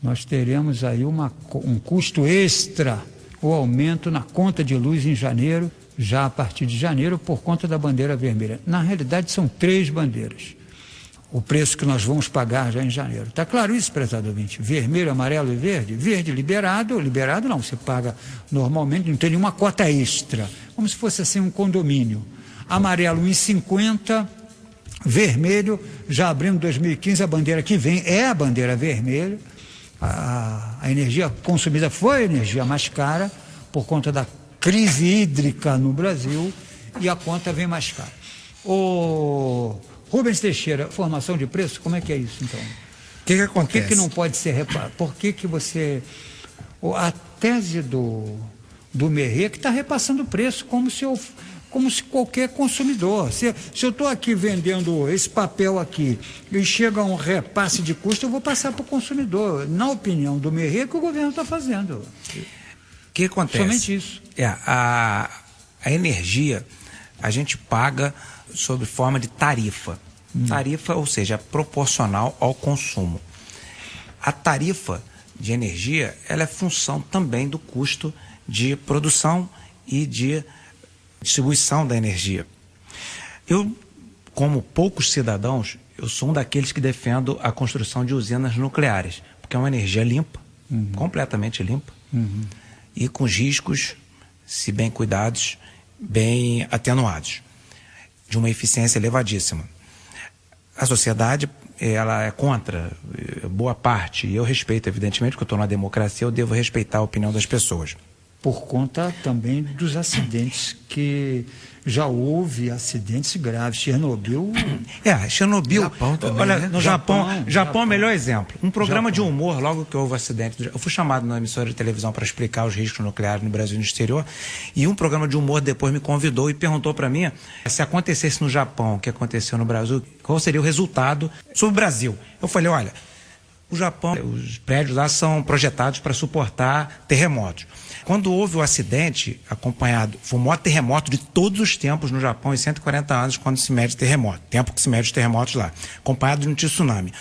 nós teremos aí um custo extra, o aumento na conta de luz em janeiro, já a partir de janeiro, por conta da bandeira vermelha. Na realidade, são 3 bandeiras. O preço que nós vamos pagar já em janeiro. Está claro isso, prezado ouvinte? Vermelho, amarelo e verde? Verde liberado não, você paga normalmente, não tem nenhuma cota extra, como se fosse assim um condomínio. Amarelo 1,50, vermelho, já abrindo 2015, a bandeira que vem é a bandeira vermelha. A energia consumida foi a energia mais cara, por conta da crise hídrica no Brasil, e a conta vem mais cara. Rubens Teixeira, formação de preço, como é que é isso então? O que acontece? Por que não pode ser reparado? Por que você... A tese do Merrier que está repassando o preço como se qualquer consumidor. Se eu estou aqui vendendo esse papel aqui e chega um repasse de custo, eu vou passar para o consumidor. Na opinião do Merrier, que o governo está fazendo. O que acontece? Somente isso. A energia a gente paga sob forma de tarifa. Tarifa, ou seja, proporcional ao consumo. A tarifa de energia, ela é função também do custo de produção e de distribuição da energia. Eu, como poucos cidadãos, eu sou um daqueles que defendo a construção de usinas nucleares, porque é uma energia limpa, completamente limpa, e com os riscos, se bem cuidados, bem atenuados, de uma eficiência elevadíssima. A sociedade, ela é contra boa parte, e eu respeito, evidentemente, porque eu estou na democracia, eu devo respeitar a opinião das pessoas. Por conta também dos acidentes, que já houve acidentes graves. Chernobyl... Chernobyl... Japão também, olha, né? no Japão é o melhor exemplo. Um programa de humor, logo que houve o acidente... Eu fui chamado na emissora de televisão para explicar os riscos nucleares no Brasil e no exterior, e um programa de humor depois me convidou e perguntou para mim se acontecesse no Japão o que aconteceu no Brasil, qual seria o resultado sobre o Brasil. Eu falei, olha, o Japão, os prédios lá são projetados para suportar terremotos. Quando houve o acidente acompanhado, foi o maior terremoto de todos os tempos no Japão, em 140 anos, quando se mede terremoto, tempo que se mede os terremotos lá, acompanhado de um tsunami.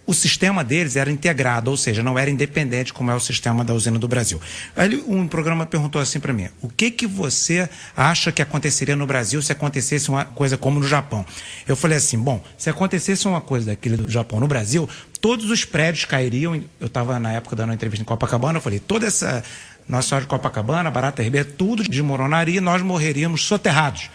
O sistema deles era integrado, ou seja, não era independente como é o sistema da usina do Brasil. Aí um programa perguntou assim para mim, o que você acha que aconteceria no Brasil se acontecesse uma coisa como no Japão? Eu falei assim, bom, se acontecesse uma coisa daquele do Japão no Brasil, todos os prédios cairiam. Eu estava na época dando uma entrevista em Copacabana, eu falei, toda essa Nossa Senhora de Copacabana, Barata Ribeiro, tudo desmoronaria e nós morreríamos soterrados.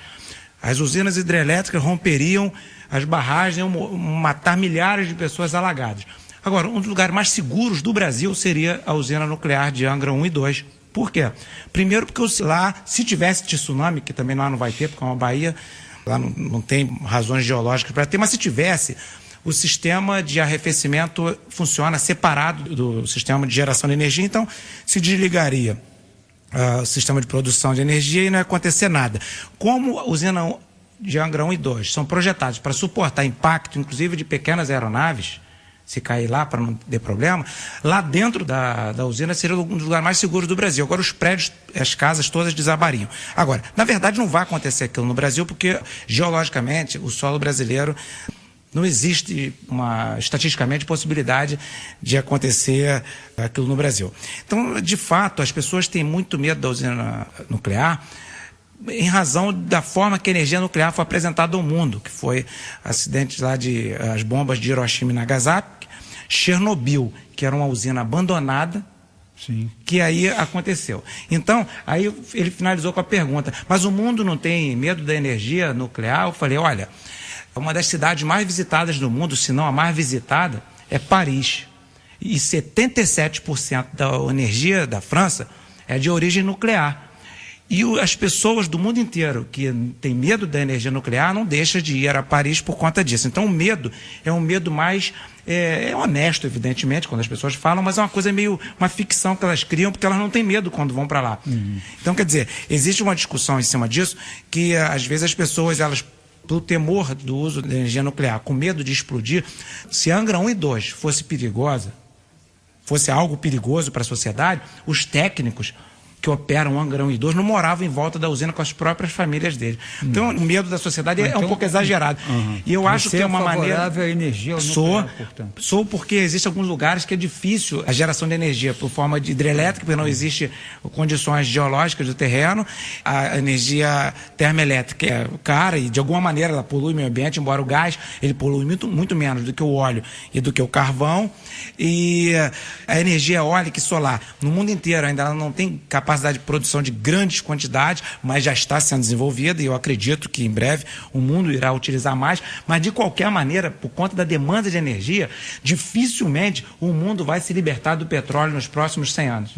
As usinas hidrelétricas romperiam as barragens, iam matar milhares de pessoas alagadas. Agora, um dos lugares mais seguros do Brasil seria a usina nuclear de Angra 1 e 2. Por quê? Primeiro porque lá, se tivesse tsunami, que também lá não vai ter, porque é uma baía, lá não tem razões geológicas para ter, mas se tivesse, o sistema de arrefecimento funciona separado do sistema de geração de energia, então se desligaria o sistema de produção de energia e não ia acontecer nada. Como a usina de Angra 1 e 2 são projetados para suportar impacto, inclusive de pequenas aeronaves, se cair lá para não ter problema, lá dentro da usina seria um dos lugares mais seguros do Brasil. Agora os prédios, as casas todas desabariam. Agora, na verdade não vai acontecer aquilo no Brasil, porque geologicamente o solo brasileiro não existe estatisticamente possibilidade de acontecer aquilo no Brasil. Então, de fato, as pessoas têm muito medo da usina nuclear em razão da forma que a energia nuclear foi apresentada ao mundo, que foi acidentes lá as bombas de Hiroshima e Nagasaki, Chernobyl, que era uma usina abandonada, sim, que aí aconteceu. Então, aí ele finalizou com a pergunta, mas o mundo não tem medo da energia nuclear? Eu falei, olha, uma das cidades mais visitadas do mundo, se não a mais visitada, é Paris. E 77% da energia da França é de origem nuclear. E as pessoas do mundo inteiro que têm medo da energia nuclear não deixam de ir a Paris por conta disso. Então o medo é um medo mais honesto, evidentemente, quando as pessoas falam, mas é uma coisa meio uma ficção que elas criam, porque elas não têm medo quando vão para lá. Então, quer dizer, existe uma discussão em cima disso que às vezes as pessoas, elas, pelo temor do uso da energia nuclear, com medo de explodir, se Angra 1 e 2 fosse perigosa, fosse algo perigoso para a sociedade, os técnicos que operam Angrão e 2 não moravam em volta da usina com as próprias famílias deles. Então, o medo da sociedade é um pouco exagerado. E eu acho que é uma maneira... à energia nuclear, portanto. Sou porque existem alguns lugares que é difícil a geração de energia por forma de hidrelétrica, porque não existe condições geológicas do terreno. A energia termoelétrica é cara e, de alguma maneira, ela polui o meio ambiente, embora o gás ele polui muito menos do que o óleo e do que o carvão. E a energia eólica e solar, no mundo inteiro, ainda ela não tem capacidade de produção de grandes quantidades, mas já está sendo desenvolvida e eu acredito que em breve o mundo irá utilizar mais. Mas, de qualquer maneira, por conta da demanda de energia, dificilmente o mundo vai se libertar do petróleo nos próximos 100 anos.